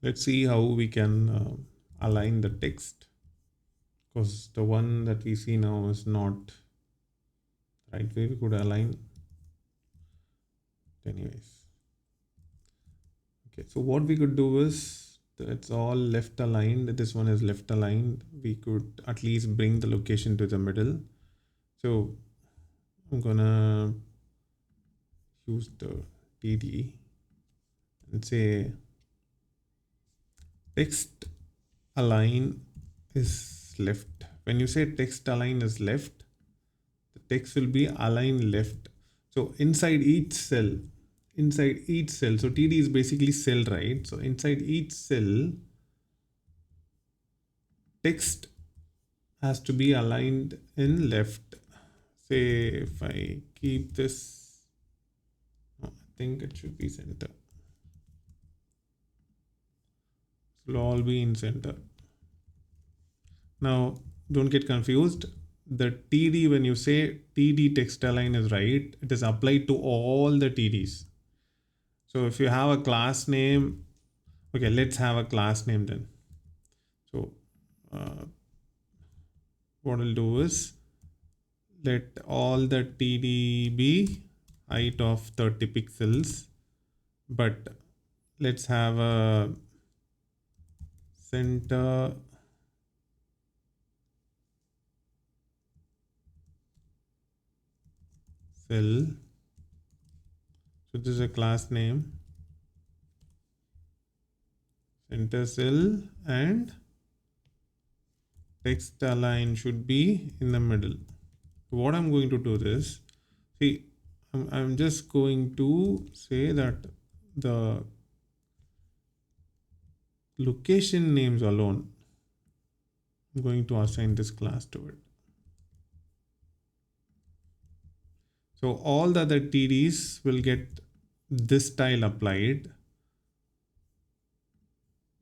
Let's see how we can align the text, because the one that we see now is not the right way. We could align anyways. Okay, so what we could do is, it's all left aligned. This one is left aligned. We could at least bring the location to the middle. So I'm gonna use the TD and say text align is left. When you say text align is left, the text will be aligned left. So inside each cell, so TD is basically cell, right? So inside each cell, text has to be aligned in left. Say if I keep this, I think it should be center. It will all be in center. Now, don't get confused. The TD, when you say TD text align is right, it is applied to all the TDs. So if you have a class name, okay, let's have a class name then. So what I'll do is, let all the TD be height of 30 pixels, but let's have a center cell. So this is a class name, center cell, and text align should be in the middle. So what I'm going to do this, see, I'm just going to say that the location names alone, I'm going to assign this class to it. So all the other TDs will get this style applied.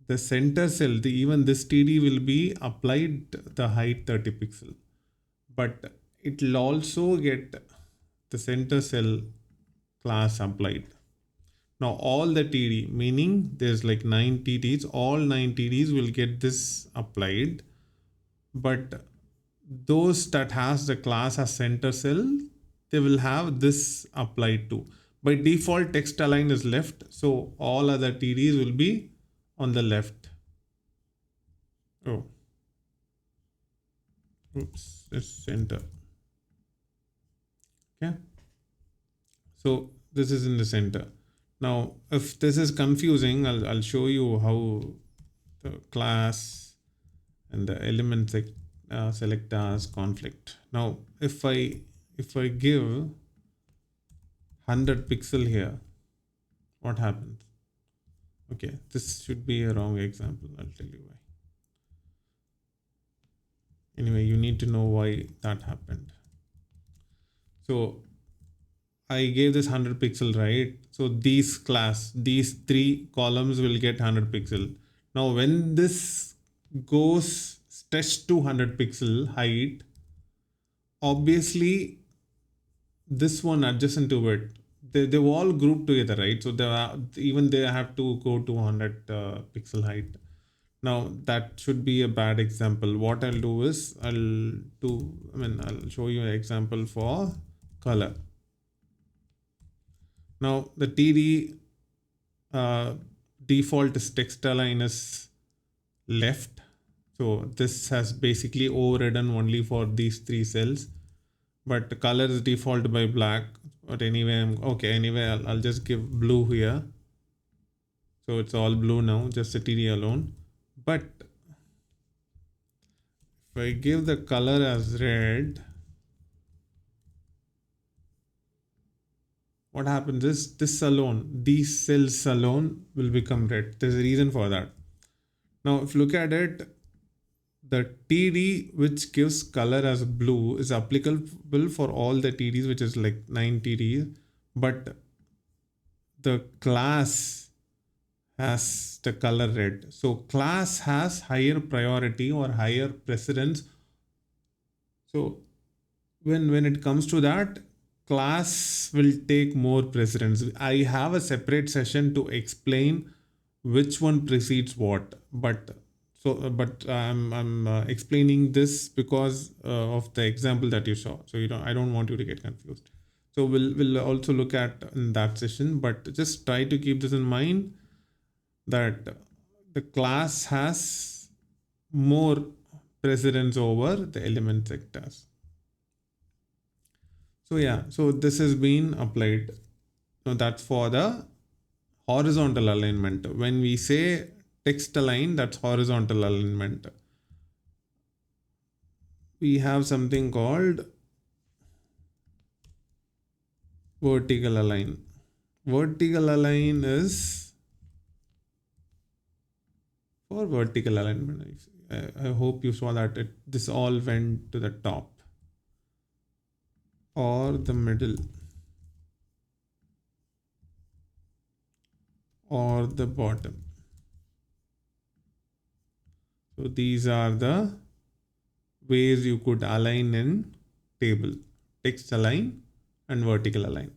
The center cell, even this TD will be applied the height 30 pixel, but it will also get the center cell class applied. Now all the TD, meaning there's like 9 TDs, all 9 TDs will get this applied, but those that has the class as center cell, they will have this applied too. By default, text align is left, so all other TDs will be on the left. Oh, oops, it's center. Okay, so this is in the center. Now if this is confusing, I'll show you how the class and the element select as conflict. Now if I give 100 pixel here, what happens? Okay, this should be a wrong example. I'll tell you why. Anyway, you need to know why that happened. So I gave this 100 pixel, right? So these 3 columns will get 100 pixel. Now when this goes stretched to 100 pixel height, obviously this one adjacent to it, they've all grouped together, right? So even they have to go to 100 pixel height. Now that should be a bad example. What I'll do is I'll show you an example for color. Now the TD default is text align is left. So this has basically overridden only for these 3 cells, but color is default by black. But anyway, I'll just give blue here. So it's all blue now, just the TD alone. But if I give the color as red, what happens is these cells alone will become red. There's a reason for that. Now, if you look at it, the TD which gives color as blue is applicable for all the TDs, which is like 9 TDs, but the class has the color red. So class has higher priority or higher precedence. So when it comes to that, class will take more precedence. I have a separate session to explain which one precedes what. But I'm explaining this because of the example that you saw. So I don't want you to get confused. So we'll also look at in that session, but just try to keep this in mind that the class has more precedence over the element sectors. So yeah, so this has been applied. Now that's for the horizontal alignment. When we say text align, that's horizontal alignment. We have something called vertical align. Vertical align is for vertical alignment. I hope you saw that this all went to the top or the middle or the bottom. So these are the ways you could align in table: text align and vertical align.